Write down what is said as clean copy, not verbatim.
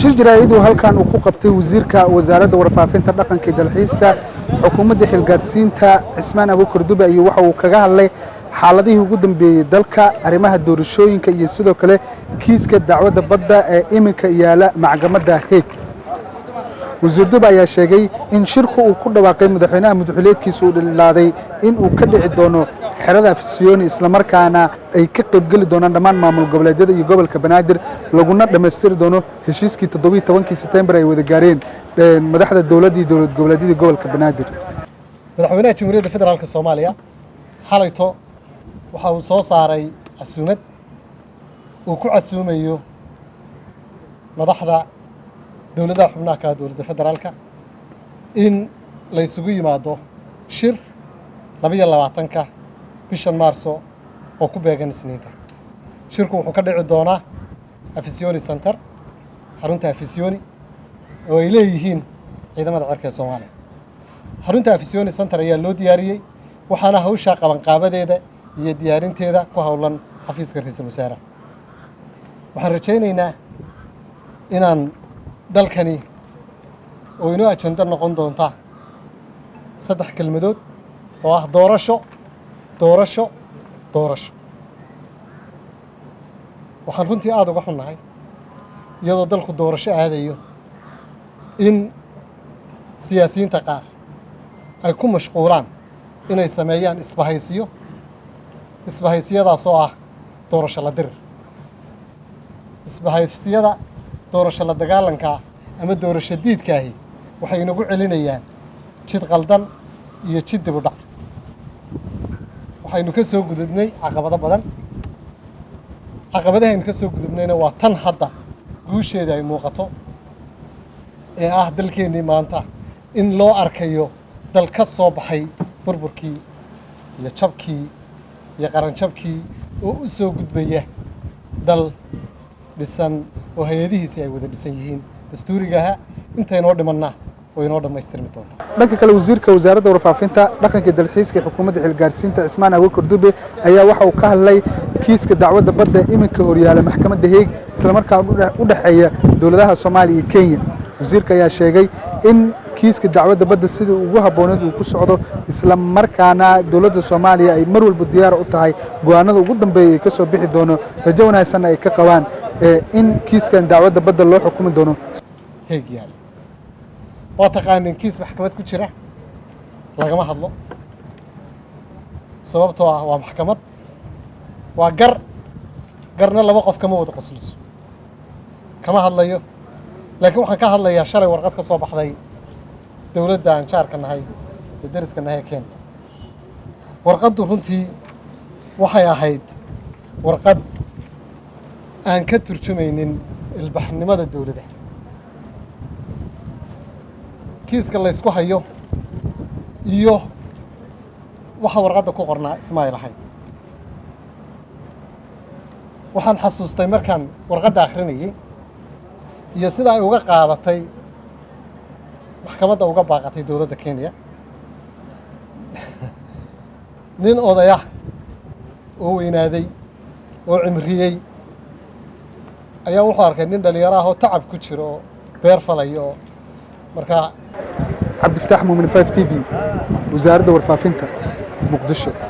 shir jaraa'id oo halkan uu ku qabtay wasiirka wasaaradda warfaafinta dhaqanka iyo dalxiiska xukuumadda xilgaarsiinta Cismaan Abuukar Dube iyo waxa uu kaga hadlay xaaladihii ugu dambeeyay dalka arrimaha doorashooyinka iyo sidoo kale kiiska dacwadda badda ee iminka yaala maxkamadda Hague. wasiir Dube ayaa sheegay in shirku uu ku dhawaaqay madaxweynaha madaxweyneedkiisa uu dhilaaday in uu ka dhici doono xerada Afisyooni isla markaana ay ka qayb gali doonaan dhammaan maamul goboleedyada iyo gobolka Banaadir laguna dhameystiri doono heshiiskii 17 September ay wada gaareen madaxda dawladda iyo dawlad goboleedyada gobolka Banaadir. madaxweynaha Jamhuuriyadda Federaalka Soomaaliya xalayto waxa uu soo saaray casuumad uu ku casuumayo madaxda dawladda xubnaha ka dawladda federaalka in la isugu yimaado shir 22 bishan Maarso oo ku beegan Isniinta. shirku wuxuu ka dhici doonaa Afisyooni Center xarunta Afisyooni oo ay leeyihiin ciidamada cirka Soomaaliya. xarunta Afisyooni Center ayaa loo diyaariyay waxaana hawsha qabanqaabadeeda iyo diyaarinteeda ku hawlan xafiiska ra'iisul wasaaraha. waxaan rajaynaynaa inaan dalkani oo inoo ajenda noqon doonta 3 kelmadood oo ah doorasho waxaan runtii aad uga xunnahay iyadoo dalku doorasho aadayo in siyaasiyiinta qaar ay ku mashquulaan inay sameeyaan isbahaysiyadaas oo ah doorasho la dirir isbahaysiyada doorasho la dagaalanka ama doorasho diidkaahi waxay inagu celinayaan jid qaldan iyo jid dib u dhac. waxaynu ka soo gudubnay caqabado badan caqabadahaynu ka soo gudubnayna waa tan hadda guusheeda ay muuqato ee ah dalkeennii maanta in loo arkayo dal ka soo baxay burburkii iyo jabkii iyo qaranjabkii oo u soo gudbaya dal dhisan oo hay'adihiisi ay wada dhisan yihiin dastuurigaha intaynoo dhimanna way inoo dhammaystirmi doontaa. dhanka kale wasiirka wasaaradda warfaafinta dhaqanka iyo dalxiiska xukuumadda xilgaarsiinta Cismaan Abuukar Dube ayaa waxa uu ka hadlay kiiska dacwadda badda iminka horyaala maxkamadda Hague isla markaana u dhaxeeya dawladaha Soomaaliya iyo Kenya. wasiirka ayaa sheegay in kiiska dacwadda badda sidii ugu habbooneed uu ku socdo isla markaana dawladda Soomaaliya ay mar walba diyaar u tahay go'aanada ugu dambeeyay ka soo bixi doono rajo wanaagsan ay ka qabaan in kiiskan dacwadda badda loo xukumi doono Hague yaal. waa taqaanin kiis maxkamad ku jira lagama hadlo sababtoo ah waa maxkamad waa garna laba qof kama wada qosliso kama hadlayo laakiin waxaan ka hadlayaa shalay warqad ka soo baxday dawladda aan jaarka nahay ee dariska nahay Kenya. warqaddu runtii waxay ahayd warqad aan ka turjumaynin ilbaxnimada dawladda. kiiska la isku hayo iyo waxa warqadda ku qornaa Ismaaciil ahayn. waxaan xasuustay markaan warqadda akhrinayay iyo sida ay uga qaadatay maxkamadda uga baaqatay dawladda Kenya nin odaya oo weynaaday oo cimriyey ayaa wuxuu arkay nin dhalinyaro ah oo tacab ku jiro oo beer falayo marka عبد الفتاح مؤمن 5 TV وزارة الورفافينتا مقدشة.